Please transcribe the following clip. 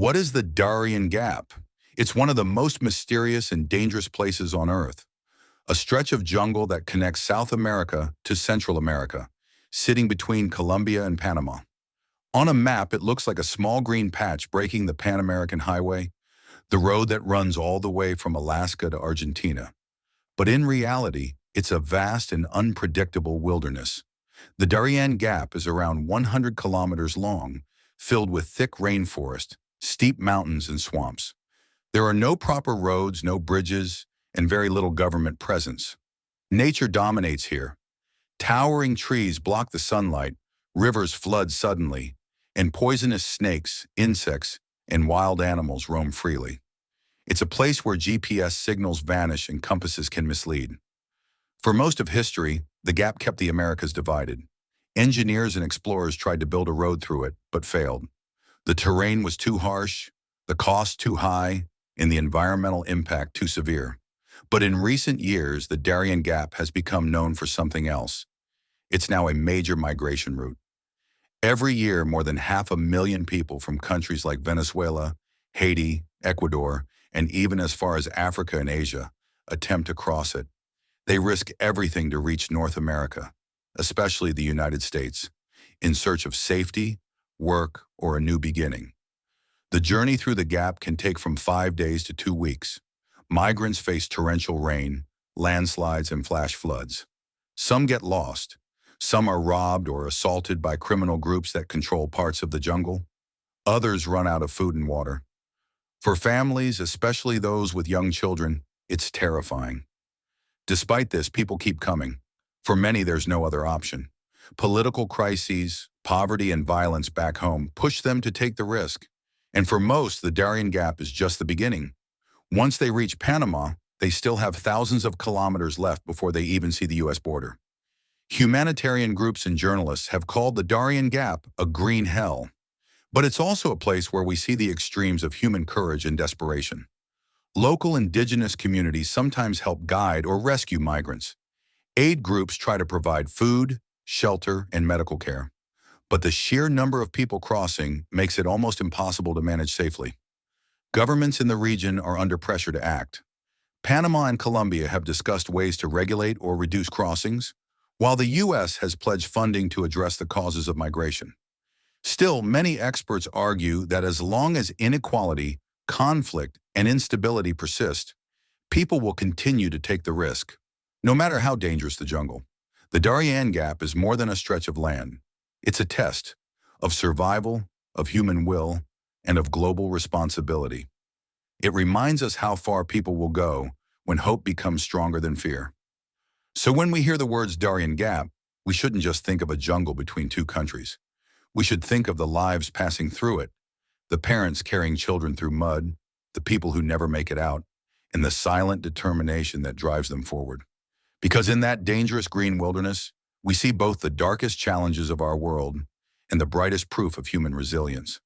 What is the Darien Gap? It's one of the most mysterious and dangerous places on Earth, a stretch of jungle that connects South America to Central America, sitting between Colombia and Panama. On a map, it looks like a small green patch breaking the Pan American Highway, the road that runs all the way from Alaska to Argentina. But in reality, it's a vast and unpredictable wilderness. The Darien Gap is around 100 kilometers long, filled with thick rainforest, steep mountains, and swamps. There are no proper roads, no bridges, and very little government presence. Nature dominates here. Towering trees block the sunlight, rivers flood suddenly, and poisonous snakes, insects, and wild animals roam freely. It's a place where GPS signals vanish and compasses can mislead. For most of history, the gap kept the Americas divided. Engineers and explorers tried to build a road through it, but failed. The terrain was too harsh, the cost too high, and the environmental impact too severe. But in recent years, the Darien Gap has become known for something else. It's now a major migration route. Every year, more than 500,000 people from countries like Venezuela, Haiti, Ecuador, and even as far as Africa and Asia attempt to cross it. They risk everything to reach North America, especially the United States, in search of safety, work, or a new beginning. The journey through the gap can take from 5 days to 2 weeks. Migrants face torrential rain, landslides, and flash floods. Some get lost. Some are robbed or assaulted by criminal groups that control parts of the jungle. Others run out of food and water. For families, especially those with young children, it's terrifying. Despite this, people keep coming. For many, there's no other option. Political crises, poverty, and violence back home push them to take the risk. And for most, the Darien Gap is just the beginning. Once they reach Panama, they still have thousands of kilometers left before they even see the U.S. border. Humanitarian groups and journalists have called the Darien Gap a green hell. But it's also a place where we see the extremes of human courage and desperation. Local indigenous communities sometimes help guide or rescue migrants. Aid groups try to provide food, shelter, and medical care. But the sheer number of people crossing makes it almost impossible to manage safely. Governments in the region are under pressure to act. Panama and Colombia have discussed ways to regulate or reduce crossings, while the U.S. has pledged funding to address the causes of migration. Still, many experts argue that as long as inequality, conflict, and instability persist, people will continue to take the risk, no matter how dangerous the jungle. The Darien Gap is more than a stretch of land. It's a test of survival, of human will, and of global responsibility. It reminds us how far people will go when hope becomes stronger than fear. So when we hear the words Darien Gap, we shouldn't just think of a jungle between two countries. We should think of the lives passing through it, the parents carrying children through mud, the people who never make it out, and the silent determination that drives them forward. Because in that dangerous green wilderness, we see both the darkest challenges of our world and the brightest proof of human resilience.